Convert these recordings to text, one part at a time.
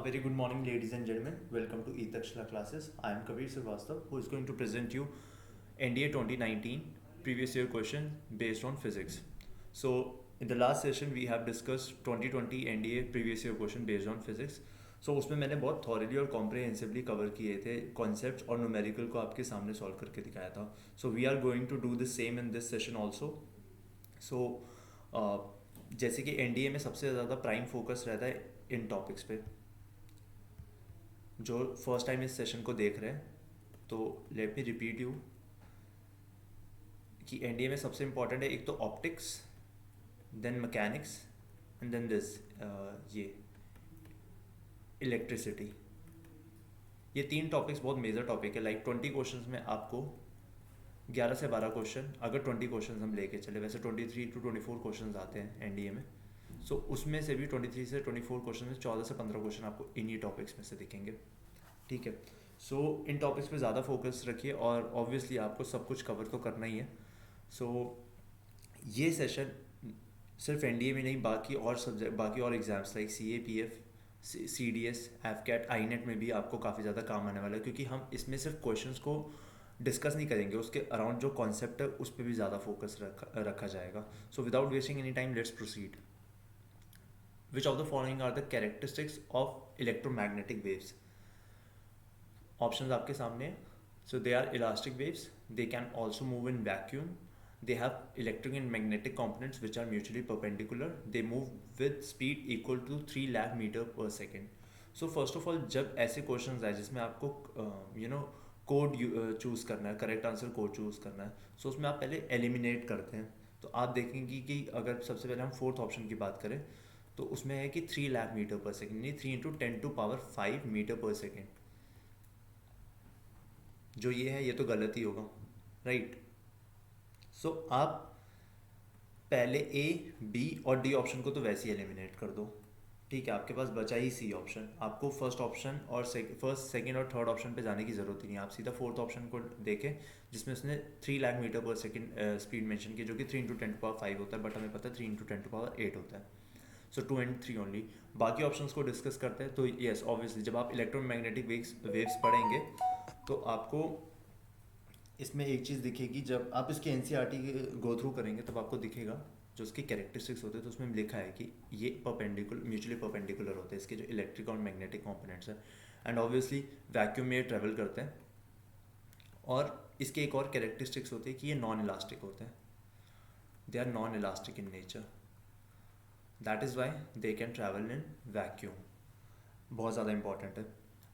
Very good morning, ladies and gentlemen. Welcome to eTakshla classes. I am Kabir Srivastava, who is going to present you NDA 2019 previous year question based on physics. So, in the last session, we have discussed 2020 NDA previous year question based on physics. So, उसमें मैंने बहुत thoroughly और comprehensively cover किए थे concepts और numerical को आपके सामने सॉल्व करके दिखाया था. So we are going to do the same in this session also. So जैसे कि एनडीए में सबसे ज़्यादा प्राइम फोकस रहता है इन टॉपिक्स पे. जो फर्स्ट टाइम इस सेशन को देख रहे हैं तो लेट मी रिपीट यू कि एनडीए में सबसे इम्पॉर्टेंट है एक तो optics, then mechanics and then this ये इलेक्ट्रिसिटी. ये तीन टॉपिक्स बहुत मेजर टॉपिक है. लाइक 20 क्वेश्चंस में आपको 11 से 12 क्वेश्चन, अगर 20 क्वेश्चंस हम लेके चले, वैसे 23 to 24 क्वेश्चंस आते हैं एनडीए में. सो उसमें से भी 23 से 24 क्वेश्चन में 14 से 15 क्वेश्चन आपको इन्हीं टॉपिक्स में से दिखेंगे. ठीक है. सो इन टॉपिक्स पे ज़्यादा फोकस रखिए और ऑब्वियसली आपको सब कुछ कवर तो करना ही है. सो ये सेशन सिर्फ एनडीए में नहीं, बाकी और सब्जेक्ट, बाकी और exams like CA, PF, CDS, AFCAT, INET में भी आपको काफ़ी ज़्यादा काम आने वाला है, क्योंकि हम इसमें सिर्फ क्वेश्चंस को डिस्कस नहीं करेंगे, उसके अराउंड जो कॉन्सेप्ट है उस पर भी ज़्यादा फोकस रखा जाएगा. So without wasting any time let's proceed. Which of the following are the characteristics of electromagnetic waves? Options आपके सामने हैं. So they are elastic waves. They can also move in vacuum. They have electric and magnetic components which are mutually perpendicular. They move with speed equal to 3 lakh meter per second. So first of all, जब ऐसे questions आए जिसमें आपको code choose करना है, correct answer code choose करना है, सो उसमें आप पहले एलिमिनेट करते हैं. तो आप देखेंगे कि अगर सबसे पहले हम फोर्थ ऑप्शन की बात करें तो उसमें है कि 3 लाख मीटर पर सेकेंड, नहीं 3 × 10⁵ मीटर पर सेकेंड. जो ये है ये तो गलत ही होगा, राइट. सो आप पहले ए, बी और डी ऑप्शन को तो वैसे ही एलिमिनेट कर दो. ठीक है, आपके पास बचा ही सी ऑप्शन. आपको फर्स्ट ऑप्शन और फर्स्ट, सेकंड और थर्ड ऑप्शन पे जाने की ज़रूरत ही नहीं. आप सीधा फोर्थ ऑप्शन को देखें जिसमें उसने 3 लाख मीटर पर सेकेंड स्पीड मेंशन की, जो कि 3 × 10⁵ होता है, बट हमें पता है 3 × 10⁸ होता है. सो 2 and 3 ओनली. बाकी ऑप्शंस को डिस्कस करते हैं. तो येस, ऑब्वियसली जब आप इलेक्ट्रोमैग्नेटिक वेव्स पढ़ेंगे तो आपको इसमें एक चीज़ दिखेगी. जब आप इसके एनसीईआरटी गो थ्रू करेंगे तब आपको दिखेगा जो उसके कैरेक्टरिस्टिक्स होते हैं. तो उसमें लिखा है कि ये म्यूचुअली परपेंडिकुलर होते हैं, इसके जो इलेक्ट्रिक और मैग्नेटिक कॉम्पोनेंट्स हैं. एंड ऑब्वियसली वैक्यूम में ट्रेवल करते हैं. और इसके एक और कैरेक्टरिस्टिक्स होती है कि ये नॉन इलास्टिक होते हैं. They are non elastic in nature. That is why they can travel in vacuum. बहुत ज़्यादा इंपॉर्टेंट है.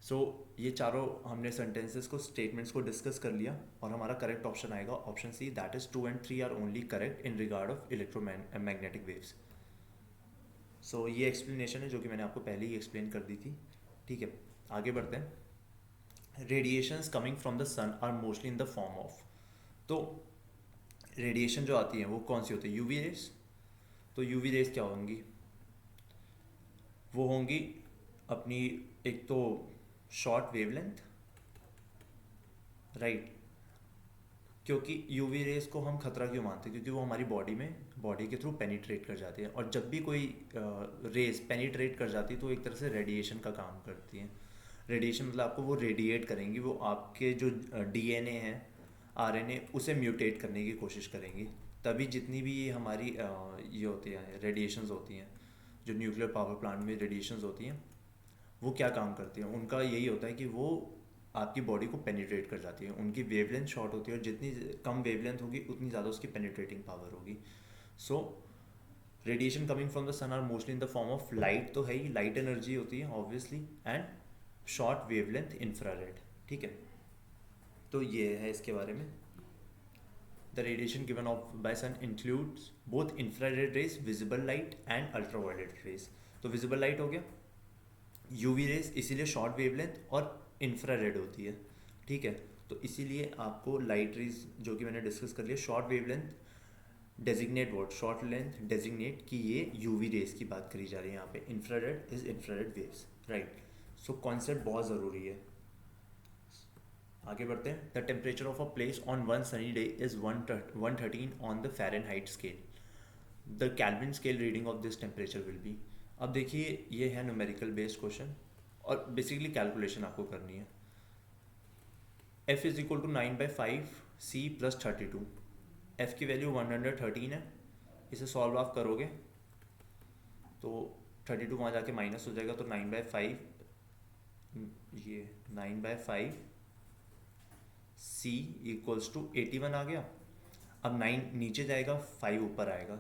सो ये चारों हमने सेंटेंसेस को, स्टेटमेंट्स को डिस्कस कर लिया और हमारा करेक्ट ऑप्शन आएगा option C. That is 2 and 3 are only correct in regard of electromagnetic waves. So ये एक्सप्लेनेशन है जो कि मैंने आपको पहले ही एक्सप्लेन कर दी थी. ठीक है, आगे बढ़ते हैं. Radiations coming from the sun are mostly in the form of. तो रेडिएशन जो आती है वो कौन सी होती है? UV rays. तो यूवी रेस क्या होंगी? वो होंगी अपनी एक तो शॉर्ट वेवलेंथ, राइट. क्योंकि यूवी रेस को हम खतरा क्यों मानते हैं? क्योंकि वो हमारी बॉडी के थ्रू पेनिट्रेट कर जाती है. और जब भी कोई रेस पेनिट्रेट कर जाती है तो एक तरह से रेडिएशन का काम करती है. रेडिएशन मतलब आपको वो रेडिएट करेंगी, वो आपके जो डीएनए हैं, आरएनए, उसे म्यूटेट करने की कोशिश करेंगी. तभी जितनी भी ये हमारी ये होती हैं रेडिएशंस होती हैं, जो न्यूक्लियर पावर प्लांट में रेडिएशंस होती हैं, वो क्या काम करती हैं? उनका यही होता है कि वो आपकी बॉडी को पेनिट्रेट कर जाती है. उनकी वेवलेंथ शॉर्ट होती है और जितनी कम वेवलेंथ होगी उतनी ज़्यादा उसकी पेनिट्रेटिंग पावर होगी. So radiation coming from the sun are mostly in the form of light. तो है ही, लाइट एनर्जी होती है obviously, and short wavelength infrared. ठीक है, तो ये है इसके बारे में. The radiation given off by sun includes both infrared rays, visible light and ultraviolet rays. तो visible light हो गया, UV rays इसीलिए short wavelength और infrared होती है. ठीक है, तो इसीलिए आपको light rays जो कि मैंने डिस्कस कर लिया, short wavelength designate what? short length designate कि ये UV rays की बात करी जा रही है यहाँ पे. infrared is infrared waves, right. So concept बहुत ज़रूरी है. आगे बढ़ते हैं. The temperature of a place on one sunny day is 113 on the Fahrenheit scale. The kelvin scale reading of this temperature will be. अब देखिए ये है न्यूमेरिकल बेस्ड क्वेश्चन और बेसिकली कैलकुलेशन आपको करनी है। f is equal to 9/5 c plus 32। f की value 113 है। इसे सॉल्व आप करोगे तो 32 वहाँ जाके माइनस हो जाएगा, तो 9/5, ये 9/5 c इक्वल्स टू 81 आ गया। अब 9 नीचे जाएगा, 5 ऊपर आएगा,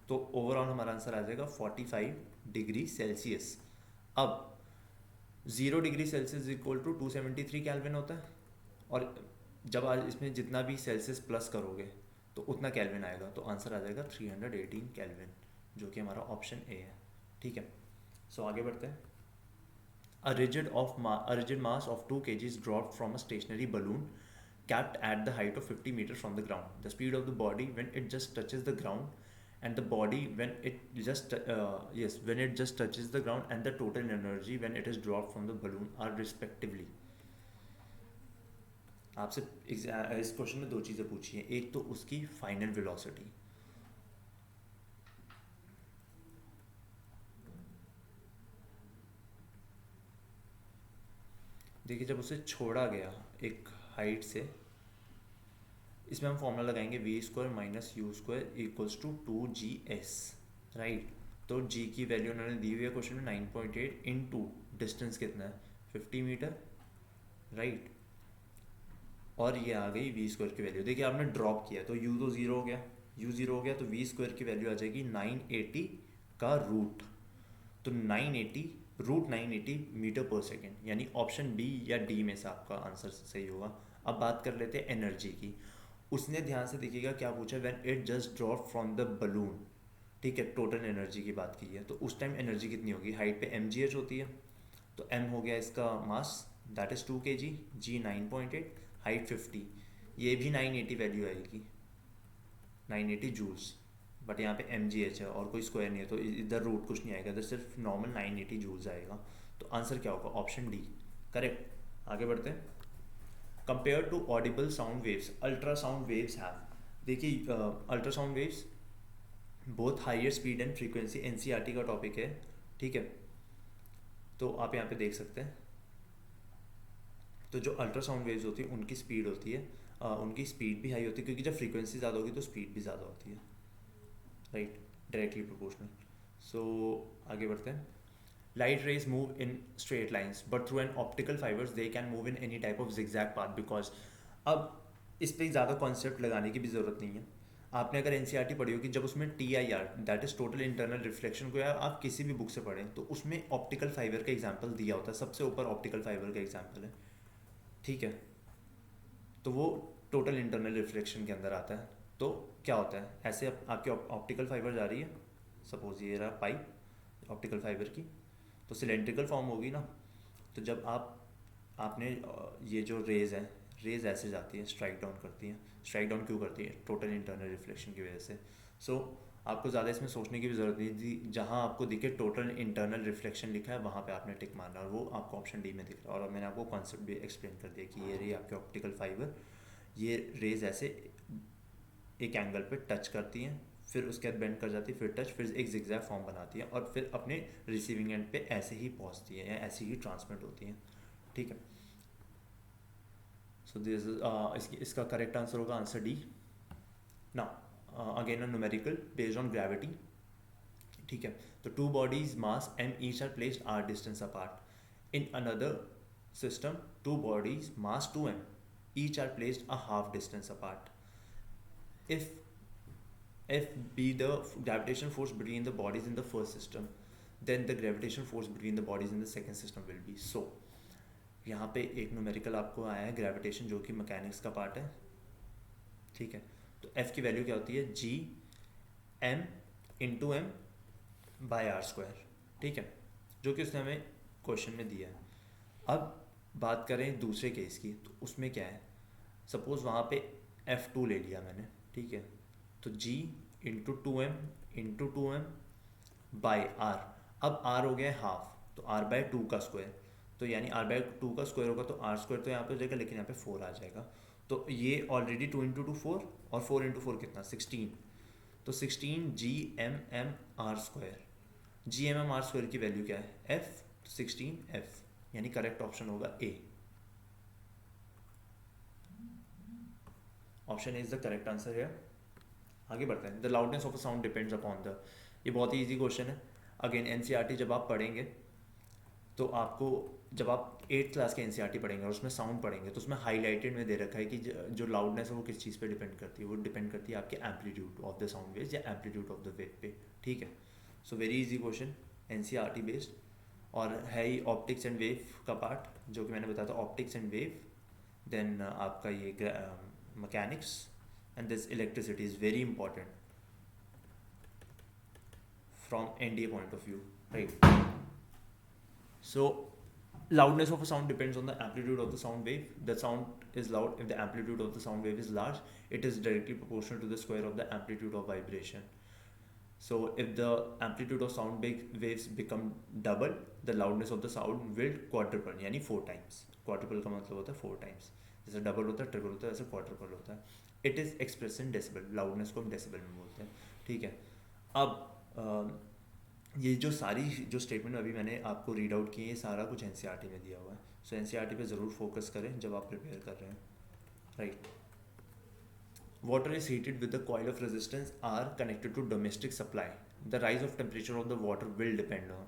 तो ओवरऑल हमारा आंसर आ जाएगा 45 डिग्री सेल्सियस। अब 0 degree Celsius equal to 273 kelvin होता है, और जब आज इसमें जितना भी सेल्सियस प्लस करोगे तो उतना कैल्विन आएगा, तो आंसर आ जाएगा 318 कैल्विन, जो कि हमारा ऑप्शन ए है। ठीक है, सो आगे बढ़ते हैं। A rigid mass of 2 kg is dropped from a stationary balloon capped at the height of 50 meters from the ground. The speed of the body when it just touches the ground, and the body when it just touches the ground, and the total energy when it is dropped from the balloon are respectively. आपसे इस question में दो चीज़ें पूछी हैं, एक तो उसकी फाइनल वेलोसिटी, देखिए जब उसे छोड़ा गया एक हाइट से, इसमें हम फॉर्मूला लगाएंगे v² minus u² equals to 2gs, right. तो g की वैल्यू उन्होंने दी हुई है क्वेश्चन में 9.8 इनटू डिस्टेंस कितना है 50 मीटर, राइट। और ये आ गई v² की वैल्यू। देखिए आपने ड्रॉप किया तो u तो ज़ीरो हो गया, u ज़ीरो हो गया, तो v² की वैल्यू आ जाएगी 980 का रूट, तो 980 मीटर पर सेकेंड, यानी ऑप्शन बी या डी में से आपका आंसर सही होगा। अब बात कर लेते हैं एनर्जी की। उसने ध्यान से देखिएगा क्या पूछा, when it just drop from the balloon, ठीक है, टोटल एनर्जी की बात की है, तो उस टाइम एनर्जी कितनी होगी, हाइट पे mgh होती है, तो m हो गया इसका mass, that is 2 kg, g 9.8, height 50, ये भी 980 वैल्यू आएगी, 980 जूल्स, बट यहाँ पे mgh है और कोई स्क्वायर नहीं है, तो इधर रूट कुछ नहीं आएगा, इधर सिर्फ नॉर्मल 980 जूल्स आएगा, तो आंसर क्या होगा, ऑप्शन डी, करेक्ट। आगे बढ़ते हैं। Compare to audible sound waves, ultrasound waves have, देखिए ultrasound waves both higher speed and frequency, NCERT का टॉपिक है, ठीक है, तो आप यहाँ पे देख सकते हैं। तो जो अल्ट्रासाउंड वेव्स होती है उनकी स्पीड होती है, उनकी स्पीड भी हाई होती है, क्योंकि जब फ्रीक्वेंसी ज़्यादा होगी तो स्पीड भी ज़्यादा होती है, राइट, डायरेक्टली प्रोपोर्शनल। सो आगे बढ़ते हैं। Light rays move in straight lines, but through an optical fibers they can move in any type of zigzag path because, अब इस पर ज़्यादा कॉन्सेप्ट लगाने की भी ज़रूरत नहीं है। आपने अगर एनसीईआरटी पढ़ी होगी, जब उसमें TIR that is total internal reflection को, या आप किसी भी बुक से पढ़ें, तो उसमें ऑप्टिकल फाइबर का एग्जाम्पल दिया होता है, सबसे ऊपर ऑप्टिकल फाइबर का एग्जाम्पल है, ठीक है, तो वो टोटल इंटरनल रिफ्लेक्शन के अंदर आता है। तो क्या होता है, ऐसे आपकी ऑप्टिकल फाइबर जा रही है, सपोज ये रहा पाइप ऑप्टिकल फाइबर की, तो सिलेंड्रिकल फॉर्म होगी ना, तो जब आपने ये जो रेज़ हैं, रेज़ ऐसे जाती है, स्ट्राइक डाउन करती हैं, स्ट्राइक डाउन क्यों करती है, टोटल इंटरनल रिफ्लेक्शन की वजह से। सो आपको ज़्यादा इसमें सोचने की भी ज़रूरत नहीं थी, जहाँ आपको दिखे टोटल इंटरनल रिफ्लेक्शन लिखा है वहाँ पे आपने टिक मारना, और वो आपको ऑप्शन डी में दिख रहा है। और मैंने आपको कॉन्सेप्ट भी एक्सप्लेन कर दिया कि ये रही आपके ऑप्टिकल फाइबर, ये रेज़ ऐसे एक एंगल पे टच करती हैं, फिर उसके बाद बेंड कर जाती है, फिर टच, फिर एक जिगजैग फॉर्म बनाती है, और फिर अपने रिसीविंग एंड पे ऐसे ही पहुंचती है या ऐसे ही ट्रांसमिट होती हैं, ठीक है। सो दिस इसका करेक्ट आंसर होगा answer D. Now again a numerical based on gravity, ठीक है। तो two bodies mass m each are placed r distance apart. In another system two bodies mass 2m each are placed a half distance apart. If be the gravitational force between the bodies in the first system, then the gravitational force between the bodies in the second system will be so। यहाँ पे एक numerical आपको आया है gravitation, जो कि mechanics का part है, ठीक है। तो F की वैल्यू क्या होती है, G M into M by R square, ठीक है, जो कि उसने हमें क्वेश्चन में दिया है। अब बात करें दूसरे केस की, तो उसमें क्या है, सपोज़ वहाँ पे F2 ले लिया मैंने, ठीक है, तो G into 2m by R, अब r हो गया है हाफ, तो r बाई 2 का स्क्वायर, तो यानी r बाई 2 का स्क्वायर होगा, तो r स्क्वायर तो यहाँ पे हो जाएगा, लेकिन यहाँ पे 4 आ जाएगा, तो ये ऑलरेडी 2 इंटू 2 4, और 4 इंटू 4 कितना 16, तो 16 GMM r square, GMM r square की वैल्यू क्या है F, 16 F, यानी करेक्ट ऑप्शन होगा A. Option A is the correct answer है। आगे बढ़ते हैं। The loudness of a sound depends upon the, ये बहुत ही ईजी क्वेश्चन है। अगेन एनसीईआरटी जब आप पढ़ेंगे तो आपको, जब आप 8th क्लास के एनसीईआरटी पढ़ेंगे और उसमें साउंड पढ़ेंगे तो उसमें हाईलाइटेड में दे रखा है कि जो लाउडनेस है वो किस चीज़ पे डिपेंड करती है, वो डिपेंड करती है आपके amplitude of the sound waves या एम्पलीट्यूड ऑफ द वेव पे। ठीक है, so very easy question, NCERT based, और है ही ऑप्टिक्स एंड वेव का पार्ट जो कि मैंने बताया था, ऑप्टिक्स एंड वेव, देन आपका ये mechanics, and this electricity is very important from NDA point of view, right? So loudness of a sound depends on the amplitude of the sound wave. The sound is loud if the amplitude of the sound wave is large. It is directly proportional to the square of the amplitude of vibration. So if the amplitude of sound waves become double, the loudness of the sound will quadruple, यानी 4 times. Quadruple का मतलब होता है 4 times. जैसे double होता है, triple होता है, वैसे क्वाड्रुपल होता है. It is express in decibel, loudness को हम डेसिबल में बोलते हैं. ठीक है, अब ये जो सारी जो स्टेटमेंट अभी मैंने आपको रीड आउट की है, ये सारा कुछ एनसीईआरटी में दिया हुआ है. सो एनसीईआरटी पे ज़रूर फोकस करें जब आप प्रिपेयर कर रहे हैं, right. Water is heated with the coil of resistance R connected to domestic supply. The rise of temperature of the water will depend on.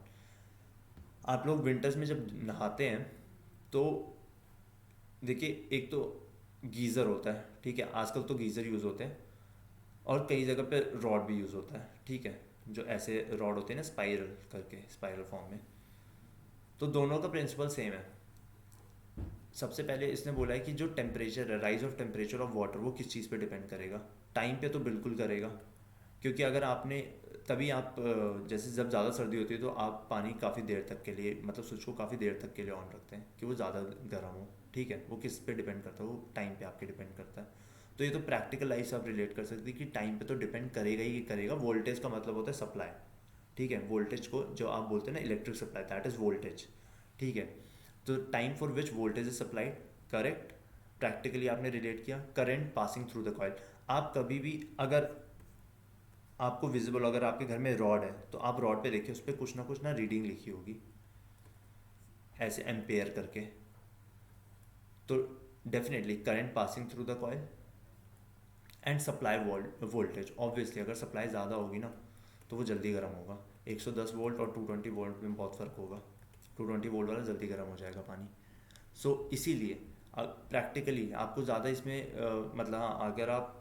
आप लोग विंटर्स में जब नहाते हैं तो देखिए, एक तो गीज़र होता है, ठीक है, आजकल तो गीज़र यूज़ होते हैं, और कई जगह पे रॉड भी यूज़ होता है. ठीक है, जो ऐसे रॉड होते हैं ना स्पाइरल करके, स्पाइरल फॉर्म में, तो दोनों का प्रिंसिपल सेम है. सबसे पहले इसने बोला है कि जो टेम्परेचर है, rise of temperature of water, वो किस चीज़ पे डिपेंड करेगा. टाइम पे तो बिल्कुल करेगा, क्योंकि अगर आपने तभी आप जैसे जब ज़्यादा सर्दी होती है तो आप पानी काफ़ी देर तक के लिए, मतलब स्विच को काफ़ी देर तक के लिए ऑन रखते हैं कि वो ज़्यादा गर्म हो. ठीक है, वो किस पे डिपेंड करता है, वो टाइम पे आपके डिपेंड करता है. तो ये तो प्रैक्टिकल लाइफ से आप रिलेट कर सकते हैं कि टाइम पे तो डिपेंड करेगा ही करेगा. वोल्टेज का मतलब होता है सप्लाई. ठीक है, वोल्टेज को जो आप बोलते हैं ना electric supply, that is voltage. ठीक है, तो time for which voltage is supplied, correct. Practically आपने रिलेट किया. Current passing through the coil. आप कभी भी अगर आपको विजिबल, अगर आपके घर में रॉड है तो आप रॉड पे देखिए, उस पर कुछ ना रीडिंग लिखी होगी ऐसे एम्पेयर करके. तो definitely current passing through the coil and supply voltage. Obviously अगर सप्लाई ज़्यादा होगी ना तो वो जल्दी गर्म होगा. 110 वोल्ट और 220 वोल्ट में बहुत फ़र्क होगा. 220 वोल्ट वाला जल्दी गर्म हो जाएगा पानी. सो इसीलिए प्रैक्टिकली आपको ज़्यादा इसमें मतलब हाँ, अगर आप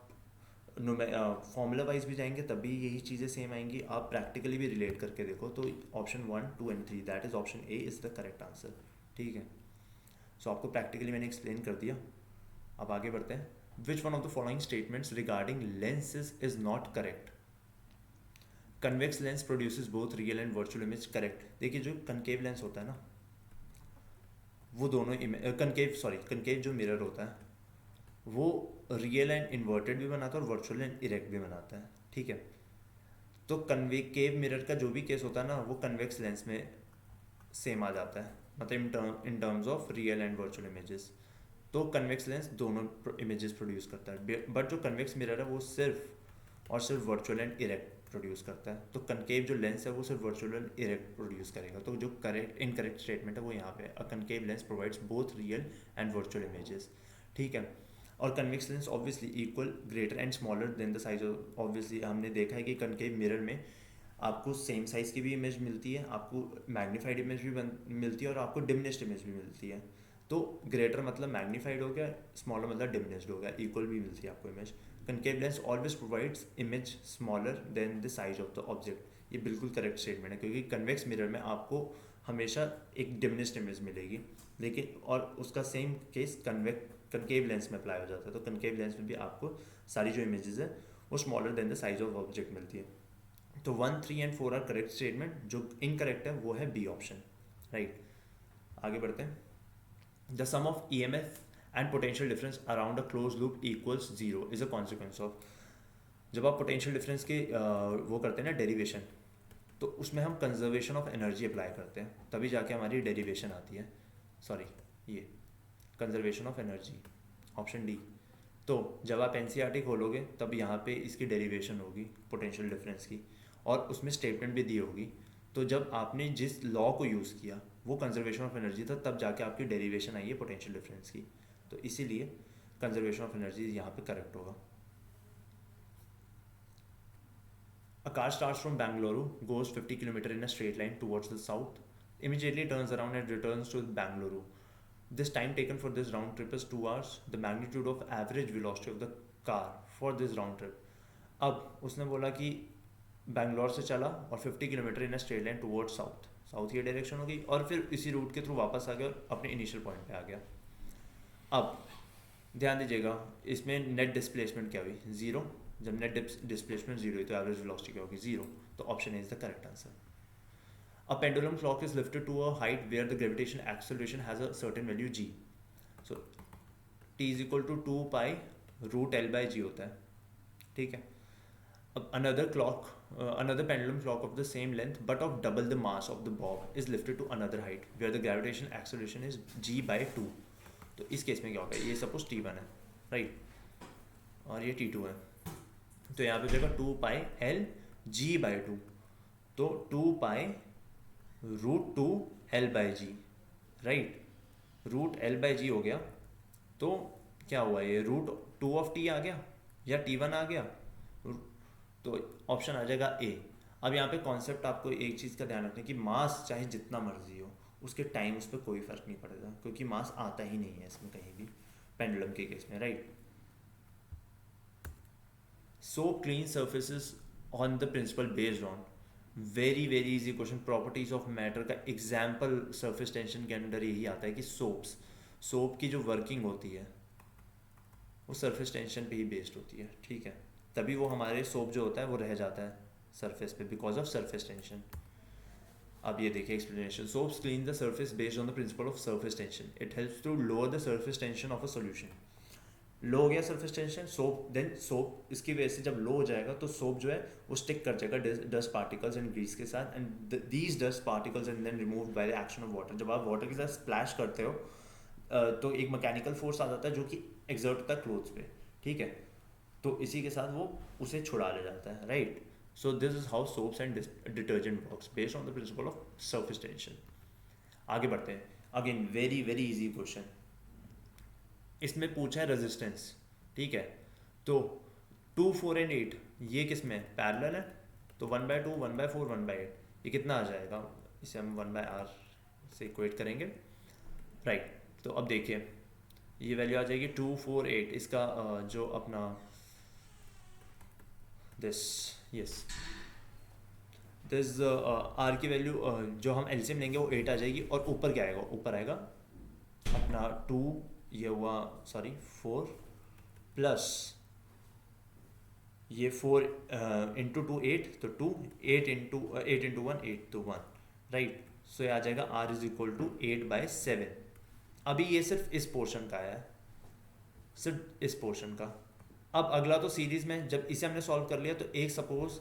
फॉर्मूला वाइज भी जाएंगे तब भी यही चीज़ें सेम आएंगी. आप प्रैक्टिकली भी रिलेट करके देखो तो option 1, 2 and 3, that is option A is the correct answer. ठीक है, सो आपको प्रैक्टिकली मैंने एक्सप्लेन कर दिया. अब आगे बढ़ते हैं. Which one of the following statements regarding lenses is not correct. Convex lens produces both real and virtual image. Correct. देखिए, जो कनकेव लेंस होता है ना, वो दोनों कनकेव जो मिरर होता है वो रियल एंड इन्वर्टेड भी बनाता है और वर्चुअल एंड इरेक्ट भी बनाता है. ठीक है, तो कन्वेकेव मिरर का जो भी केस होता है ना, वो कन्वेक्स लेंस में सेम आ जाता है, मतलब in terms of real and virtual images. तो कन्वेक्स लेंस दोनों इमेजेस प्रोड्यूस करता है, बट जो कन्वेक्स मिरर है वो सिर्फ और सिर्फ वर्चुअल एंड इरेक्ट प्रोड्यूस करता है. तो कनकेव जो लेंस है वो सिर्फ वर्चुअल एंड इरेक्ट प्रोड्यूस करेगा. तो जो करेक्ट इनकरेक्ट स्टेटमेंट है वो यहाँ पे, a concave lens provides both real and virtual images. ठीक है, और convex lens obviously equal, greater and smaller than the size of. Obviously हमने देखा है कि कनकेव मिरर में आपको सेम साइज़ की भी इमेज मिलती है, आपको मैग्नीफाइड इमेज भी मिलती है, और आपको डिमिनिश्ड इमेज भी मिलती है. तो ग्रेटर मतलब मैग्नीफाइड हो गया, स्मॉलर मतलब डिमिनिश्ड हो गया, इक्वल भी मिलती है आपको image. Concave lens always provides image smaller than the size of the object. ये बिल्कुल करेक्ट स्टेटमेंट है, क्योंकि कन्वेक्स मिरर में आपको हमेशा एक डिमिनिश्ड इमेज मिलेगी, लेकिन और उसका सेम केस कनकेव लेंस में अप्लाई हो जाता है. तो कनकेव लेंस में भी आपको सारी जो इमेजेस है वो smaller than the size of object मिलती है. तो 1, 3 एंड 4 आर करेक्ट स्टेटमेंट. जो इनकरेक्ट है वो है बी ऑप्शन, राइट. आगे बढ़ते हैं. The sum of EMF and potential difference around a close loop equals 0 is a consequence of. जब आप पोटेंशियल डिफरेंस के वो करते हैं ना डेरिवेशन, तो उसमें हम कंजर्वेशन ऑफ एनर्जी अप्लाई करते हैं, तभी जाके हमारी डेरिवेशन आती है. सॉरी, ये conservation of energy, option D. तो जब आप NCERT खोलोगे तब यहाँ पे इसकी डेरिवेशन होगी पोटेंशियल डिफरेंस की, और उसमें स्टेटमेंट भी दी होगी. तो जब आपने जिस लॉ को यूज़ किया वो कंजर्वेशन ऑफ एनर्जी था, तब जाके आपकी डेरिवेशन आई है पोटेंशियल डिफरेंस की। तो इसीलिए कंजर्वेशन ऑफ एनर्जी यहाँ पे करेक्ट होगा। A car starts from Bangalore, goes 50 km in a straight line towards the south, immediately turns around and returns to Bangalore. This time taken for this round trip is 2 hours. The magnitude of average velocity of the car for this round trip. अब उसने बोला कि बैंगलोर से चला और 50 kilometre in straight line towards south, south की direction होगी, और फिर इसी रूट के थ्रू वापस आ गया और अपने इनिशियल पॉइंट पे आ गया। अब ध्यान दीजिएगा, इसमें नेट डिस्प्लेसमेंट क्या हुई? ज़ीरो। जब नेट डिस्प्लेसमेंट जीरो हुई तो एवरेज वेलोसिटी क्या होगी? ज़ीरो। तो option is the correct answer. A pendulum clock is lifted to a height where the gravitation acceleration has a certain value g. So t is equal to 2 pi root L by g होता है, ठीक है। अब another pendulum clock of the same length but of double the mass of the bob is lifted to another height where the gravitation acceleration is g by 2. तो इस case में क्या होगा? ये सपोज t1 है, राइट, और ये t2 है, तो यहाँ पे हो जाएगा 2 पाई एल जी बाई 2, तो 2 pi root 2 L by g, right, root L by g हो गया। तो क्या हुआ? ये रूट 2 ऑफ टी आ गया या t1 आ गया, तो ऑप्शन आ जाएगा ए। अब यहाँ पे कॉन्सेप्ट आपको एक चीज़ का ध्यान रखना कि मास चाहे जितना मर्जी हो, उसके टाइम उस पर कोई फ़र्क नहीं पड़ेगा, क्योंकि मास आता ही नहीं है इसमें कहीं भी, पेंडुलम के केस में, right. Soap cleans surfaces on the principle based on, very easy question, properties of matter का एग्जाम्पल surface tension के अंदर यही आता है कि सोप की जो वर्किंग होती है वो surface tension पे ही बेस्ड होती है, ठीक है। तभी वो हमारे सोप जो होता है वो रह जाता है सरफेस पे बिकॉज ऑफ surface tension। अब ये देखिए explanation, soaps clean the surface based on the principle of surface tension, it helps to lower the surface tension of a solution। लो हो गया सरफेस टेंशन, सोप इसकी वजह से जब लो हो जाएगा तो सोप जो है वो स्टिक कर जाएगा डस्ट पार्टिकल्स एंड ग्रीस के साथ, and these dust particles and then removed by the action of water. जब आप वाटर के साथ स्प्लैश करते हो तो एक मैकेनिकल फोर्स आ जाता है जो कि एग्जर्ट होता है क्लोथ्स पे, ठीक है, तो इसी के साथ वो उसे छुड़ा ले जाता है, right. So this is how soaps and detergent works based on the principle of surface tension. आगे बढ़ते हैं, अगेन वेरी इजी क्वेश्चन। इसमें पूछा है रेजिस्टेंस, ठीक है, तो 2, 4 एंड 8 ये किस में पैरेलल है, तो 1/2, 1/4, 1/8, ये कितना आ जाएगा? इसे हम 1/r से इक्वेट करेंगे, राइट। तो अब देखिए ये वैल्यू आ जाएगी 2, 4, 8, इसका जो अपना दिस आर की वैल्यू जो हम एलसीएम लेंगे वो 8 आ जाएगी, और ऊपर क्या आएगा? ऊपर आएगा अपना 2, ये हुआ 4 प्लस ये 4 इंटू 2 8, तो 2 8 इंटू 1 8 तो 1, राइट। सो ये आ जाएगा r इज इक्वल टू 8/7। अभी ये सिर्फ इस पोर्शन का है, सिर्फ इस पोर्शन का। अब अगला तो सीरीज में, जब इसे हमने सॉल्व कर लिया तो एक सपोज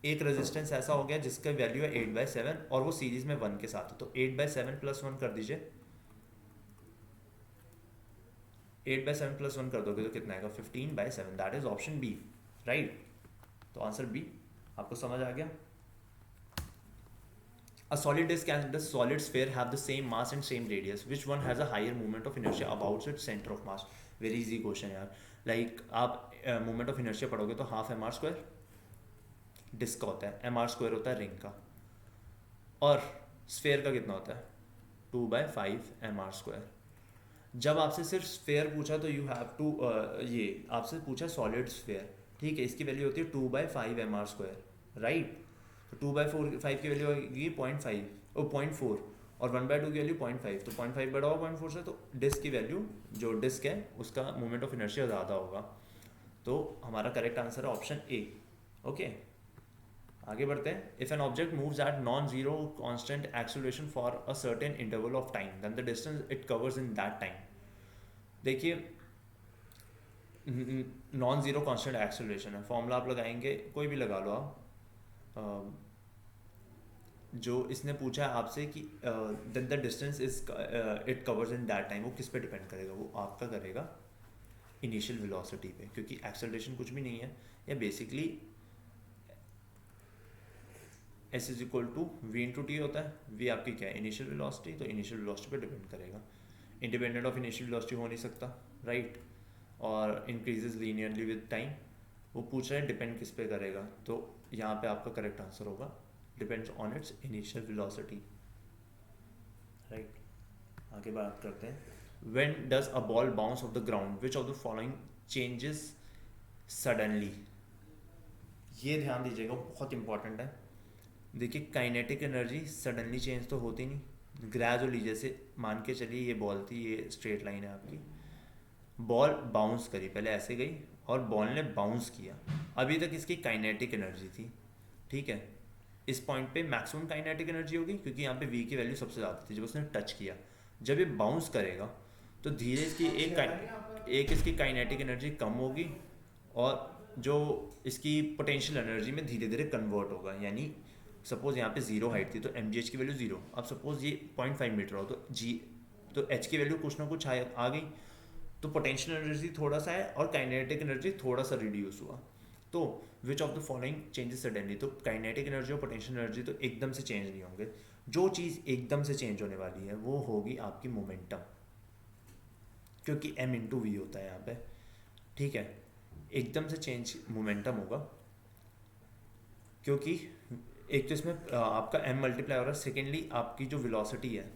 एक रेजिस्टेंस ऐसा हो गया जिसका वैल्यू है 8/7 और वो सीरीज में 1 के साथ है, तो 8/7 + 1 कर दीजिए, 8/7 + 1 कर दोगे तो कितना आएगा? 15/7, that is option B, right. तो आंसर बी आपको समझ आ गया। A solid disk and the solid sphere have the same mass and same radius. Which one has a higher moment of inertia about its center of mass? Very easy question यार। Like आप moment of inertia पढ़ोगे तो half mr², disc का होता है, mr² होता है ring का, और स्फेयर का कितना होता है? 2/5 mr²। जब आपसे सिर्फ स्फेयर पूछा तो यू हैव टू ये आपसे पूछा सॉलिड स्फेयर, ठीक है, इसकी वैल्यू होती है 2/5 mr², राइट। तो 2/5 की वैल्यू होगी 0.4, और 1/2 की वैल्यू 0.5, तो 0.5 बड़ा होगा 0.4 से, तो डिस्क की वैल्यू जो डिस्क है उसका मोमेंट ऑफ इनर्शिया ज़्यादा होगा, तो हमारा करेक्ट आंसर है ऑप्शन ए। ओके, आगे बढ़ते हैं। If an object moves at non zero constant acceleration for a certain interval of time then the distance it covers in that time. देखिए non zero constant acceleration है, formula आप लगाएंगे कोई भी लगा लो आप, जो इसने पूछा है आपसे कि then the distance is it covers in that time, वो किस पे डिपेंड करेगा? वो आपका करेगा इनिशियल वेलोसिटी पे, क्योंकि एक्सेलरेशन कुछ भी नहीं है, या basically S is equal to V into T होता है। वी आपकी क्या है, इनिशियल वेलोसिटी, तो इनिशियल वेलोसिटी पे डिपेंड करेगा, इंडिपेंडेंट ऑफ इनिशियल वेलोसिटी हो नहीं सकता, राइट। और इंक्रीजेज लीनियरली विद टाइम। वो पूछ रहे हैं डिपेंड किस पे करेगा, तो यहाँ पे आपका करेक्ट आंसर होगा depends on it's initial velocity, right. आगे बात करते हैं। When does a ball bounce off the ground which of the following changes suddenly. ये ध्यान दीजिएगा, बहुत इंपॉर्टेंट है। देखिए काइनेटिक एनर्जी सडनली चेंज तो होती नहीं, ग्रेजुअली, जैसे मान के चलिए ये बॉल थी, ये स्ट्रेट लाइन है आपकी, बॉल बाउंस करी, पहले ऐसे गई और बॉल ने बाउंस किया, अभी तक इसकी काइनेटिक एनर्जी थी, ठीक है। इस पॉइंट पे मैक्सिमम काइनेटिक एनर्जी होगी क्योंकि यहाँ पे वी की वैल्यू सबसे ज़्यादा थी जब उसने टच किया। जब ये बाउंस करेगा तो धीरे इसकी एक इसकी काइनेटिक एनर्जी कम होगी और जो इसकी पोटेंशियल एनर्जी में धीरे धीरे कन्वर्ट होगा। यानी सपोज यहाँ पे जीरो हाइट थी तो एम की वैल्यू जीरो, अब सपोज ये 0.5 मीटर हो तो एच की वैल्यू कुछ ना कुछ आ गई, तो पोटेंशियल एनर्जी थोड़ा सा है और काइनेटिक एनर्जी थोड़ा सा रिड्यूस हुआ। तो विच of the following changes suddenly, तो काइनेटिक एनर्जी और पोटेंशियल एनर्जी तो एकदम से चेंज नहीं होंगे। जो चीज़ एकदम से चेंज होने वाली है वो होगी आपकी मोमेंटम, क्योंकि m इंटू वी होता है यहाँ पे, ठीक है। एकदम से चेंज मोमेंटम होगा क्योंकि एक तो इसमें आपका m मल्टीप्लाई हो रहा है, सेकेंडली आपकी जो वेलोसिटी है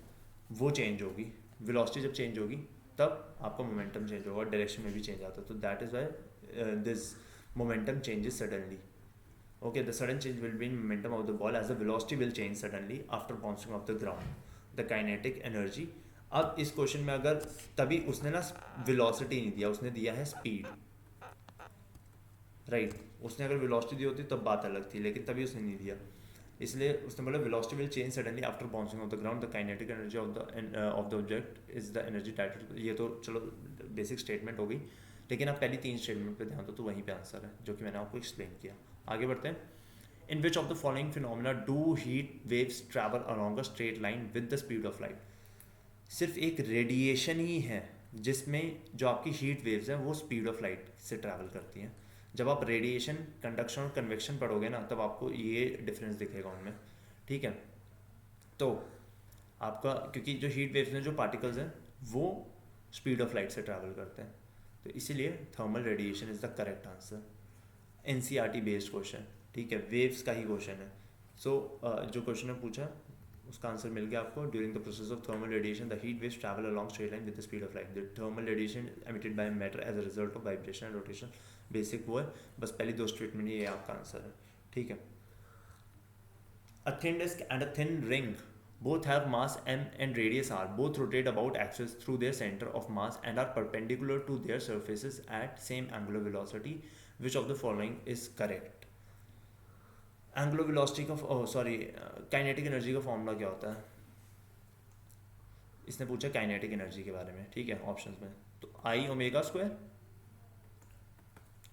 वो चेंज होगी। वेलोसिटी जब चेंज होगी तब आपका मोमेंटम चेंज होगा, डायरेक्शन में भी चेंज आता है, तो that is why this momentum changes suddenly. Okay, the sudden change will be in momentum of the ball as the velocity will change suddenly after bouncing off the ground. The kinetic energy. अब इस question में अगर तभी उसने ना velocity नहीं दिया, उसने दिया है स्पीड, राइट। उसने अगर वेलोसिटी दी होती तब बात अलग थी, लेकिन तभी उसने नहीं दिया, इसलिए उसने बोला velocity will change suddenly after bouncing off the ground, the kinetic energy of the object is the energy directed. ये तो चलो बेसिक स्टेटमेंट हो गई, लेकिन आप पहली तीन स्टेटमेंट पे ध्यान दो तो वहीं पे आंसर है जो कि मैंने आपको एक्सप्लेन किया। आगे बढ़ते हैं। In which of the following phenomena do heat waves travel along a straight line with the speed of light. सिर्फ एक रेडिएशन ही है जिसमें जो आपकी हीट वेव्स हैं वो स्पीड ऑफ लाइट से ट्रैवल करती हैं। जब आप रेडिएशन, कंडक्शन और कन्वेक्शन पढ़ोगे ना तब आपको ये डिफरेंस दिखेगा उनमें, ठीक है। तो आपका क्योंकि जो हीट वेव्स में जो पार्टिकल्स हैं वो स्पीड ऑफ लाइट से ट्रैवल करते हैं, तो इसीलिए thermal radiation is the correct answer. NCERT based question, ठीक है, वेव्स का ही क्वेश्चन है। सो जो क्वेश्चन है पूछा उसका आंसर मिल गया आपको। During the process of thermal radiation the heat waves travel along straight line with the speed of light. The thermal radiation emitted by matter as a result of vibration and rotation, basic वो है, बस पहली दो statement ये आपका answer है, ठीक है। A thin disc and a thin ring both have mass m and radius r, both rotate about axis through their center of mass and are perpendicular to their surfaces at same angular velocity. Which of the following is correct? Angular velocity का kinetic energy का formula क्या होता है? इसने पूछा kinetic energy के बारे में, ठीक है, ऑप्शंस में। तो आई ओमेगा स्क्वायर,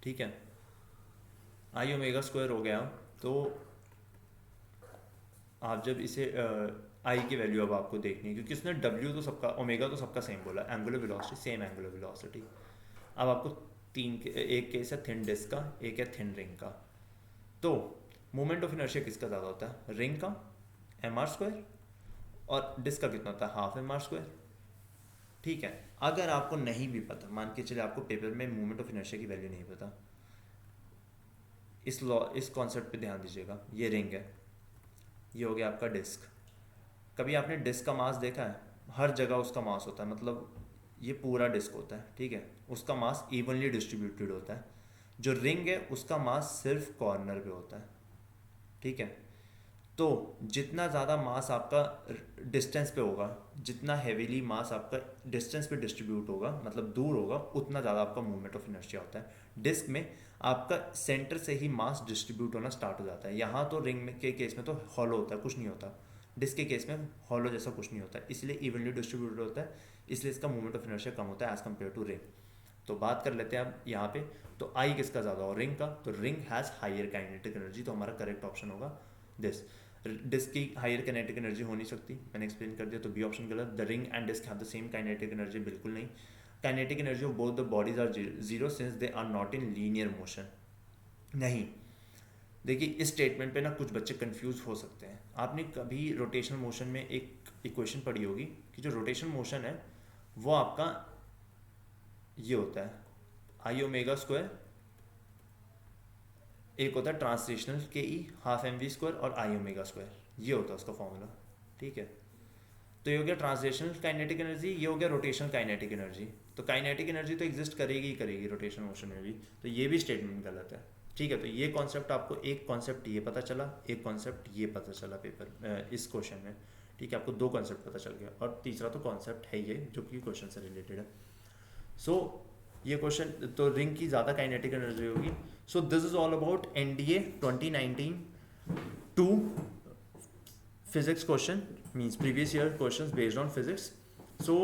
ठीक है, आई ओमेगा स्क्वायर हो गया। तो आप जब इसे आई की वैल्यू अब आपको देखनी है क्योंकि उसने डब्ल्यू तो सबका, ओमेगा तो सबका सेम बोला, angular velocity same angular velocity. अब आपको तीन एक केस है थिन डिस्क का, एक है थिन रिंग का। तो मोमेंट ऑफ इनर्शिया किसका ज़्यादा होता है? रिंग का एम आर स्क्वायर, और डिस्क का कितना होता है? हाफ एम आर स्क्वायर, ठीक है। अगर आपको नहीं भी पता, मान के चले आपको पेपर में मोमेंट ऑफ इनर्शिया की वैल्यू नहीं पता, इस कॉन्सेप्ट पे ध्यान दीजिएगा। ये रिंग है, ये हो गया आपका डिस्क। कभी आपने डिस्क का मास देखा है? हर जगह उसका मास होता है, मतलब ये पूरा डिस्क होता है, ठीक है, उसका मास इवनली डिस्ट्रीब्यूटेड होता है। जो रिंग है उसका मास सिर्फ कॉर्नर पे होता है, ठीक है। तो जितना ज़्यादा मास आपका डिस्टेंस पे होगा, जितना हेवीली मास आपका डिस्टेंस पे डिस्ट्रीब्यूट होगा, मतलब दूर होगा, उतना ज़्यादा आपका मूवमेंट ऑफ इनर्शिया होता है। डिस्क में आपका सेंटर से ही मास डिस्ट्रीब्यूट होना स्टार्ट हो जाता है। यहाँ तो रिंग के केस में तो हॉलो होता है, कुछ नहीं होता। डिस्क के केस में हॉलो जैसा कुछ नहीं होता, इसलिए इवनली डिस्ट्रीब्यूटेड होता है, इसलिए इसका मूवमेंट ऑफ इनर्शिया कम होता है एज कम्पेयर टू रिंग। तो बात कर लेते हैं अब यहाँ पे, तो आई किसका ज़्यादा हो? रिंग का। तो ring has higher kinetic energy, तो हमारा करेक्ट ऑप्शन होगा दिस। डिस्क की हायर काइनेटिक एनर्जी हो नहीं सकती, मैंने एक्सप्लेन कर दिया, तो बी ऑप्शन गलत। The ring and disc have the same kinetic energy, बिल्कुल नहीं। Kinetic energy of both the bodies are zero since they are not in linear motion, नहीं। देखिए इस स्टेटमेंट पे ना कुछ बच्चे कंफ्यूज हो सकते हैं। आपने कभी रोटेशनल मोशन में एक इक्वेशन पढ़ी होगी कि जो रोटेशनल मोशन है वो आपका ये होता है आई ओमेगा स्क्वायर, एक होता है ट्रांसलेशनल के ई हाफ एम वी स्क्वायर और आई ओमेगा स्क्वायर, ये होता है उसका फॉर्मूला। ठीक है, तो ये हो गया ट्रांसलेशनल काइनेटिक एनर्जी, ये हो गया रोटेशनल काइनेटिक एनर्जी। तो काइनेटिक एनर्जी तो एग्जिस्ट करेगी ही करेगी रोटेशनल मोशन में भी, तो ये भी स्टेटमेंट गलत है। ठीक है, तो ये कॉन्सेप्ट आपको, एक कॉन्सेप्ट ये पता चला, एक कॉन्सेप्ट ये पता चला पेपर इस क्वेश्चन में। ठीक है, आपको दो कॉन्सेप्ट पता चल गया, और तीसरा तो कॉन्सेप्ट है ये जो कि क्वेश्चन से रिलेटेड है। सो ये क्वेश्चन तो रिंग की ज़्यादा काइनेटिक एनर्जी होगी। So this is all about NDA 2019 two physics question, means previous year question based on physics. So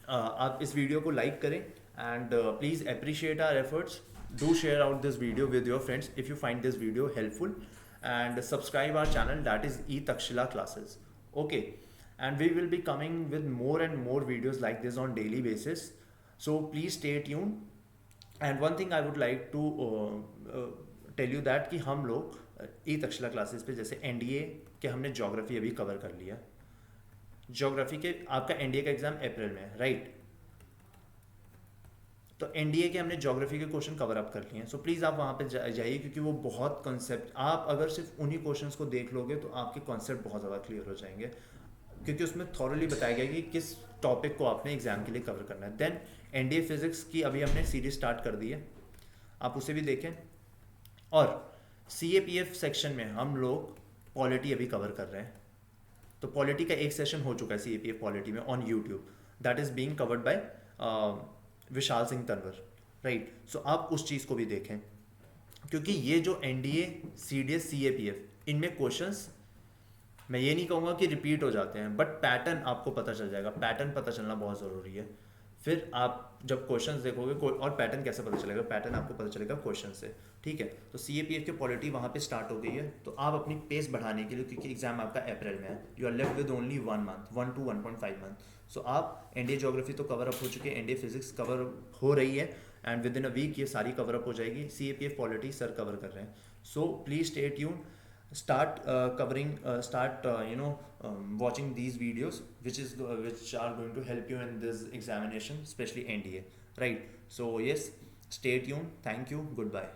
आप इस वीडियो को लाइक करें and please appreciate our efforts, do share out this video with your friends if you find this video helpful, and subscribe our channel, that is E Takshila classes. Okay, and we will be coming with more and more videos like this on daily basis, so please stay tuned. And one thing I would like to tell you that कि हम लोग E Takshila classes पे जैसे NDA के हमने geography अभी cover कर लिया। ज्योग्राफी के आपका NDA का एग्जाम अप्रैल में है, राइट? तो एनडीए के हमने ज्योग्राफी के क्वेश्चन कवर अप कर लिए हैं। सो प्लीज़ आप वहाँ पे जाइए, क्योंकि वो बहुत कॉन्सेप्ट, आप अगर सिर्फ उन्हीं क्वेश्चंस को देख लोगे तो आपके कॉन्सेप्ट बहुत ज़्यादा क्लियर हो जाएंगे, क्योंकि उसमें थॉरली बताया गया कि किस टॉपिक को आपने एग्जाम के लिए कवर करना है। देन एनडीए फिजिक्स की अभी हमने सीरीज स्टार्ट कर दी है, आप उसे भी देखें। और CAPF सेक्शन में हम लोग पॉलिटी अभी कवर कर रहे हैं, तो पॉलिटी का एक सेशन हो चुका है CAPF पॉलिटी में on YouTube, that is being covered by Vishal Singh Tanwar, right? So आप उस चीज़ को भी देखें, क्योंकि ये जो NDA CDS CAPF इनमें क्वेश्चंस मैं ये नहीं कहूँगा कि रिपीट हो जाते हैं, बट पैटर्न आपको पता चल जाएगा। पैटर्न पता चलना बहुत ज़रूरी है। फिर आप जब क्वेश्चंस देखोगे, और पैटर्न कैसे पता चलेगा? पैटर्न आपको पता चलेगा क्वेश्चन से। ठीक है, तो CAPF की पॉलिटी वहाँ पे स्टार्ट हो गई है, तो आप अपनी पेस बढ़ाने के लिए, क्योंकि एग्जाम आपका अप्रैल में है, you are left with only 1 month, 1 to 1.5 month. So आप NDA ज्योग्राफी तो कवर अप हो चुके हैं, NDA फिजिक्स कवर हो रही है, and within a week ये सारी कवर अप हो जाएगी। CAPF पॉलिटी सर कवर कर रहे हैं। So please stay tune, start covering start watching these videos which are going to help you in this examination, especially NDA, right? So yes, stay tuned, thank you, goodbye.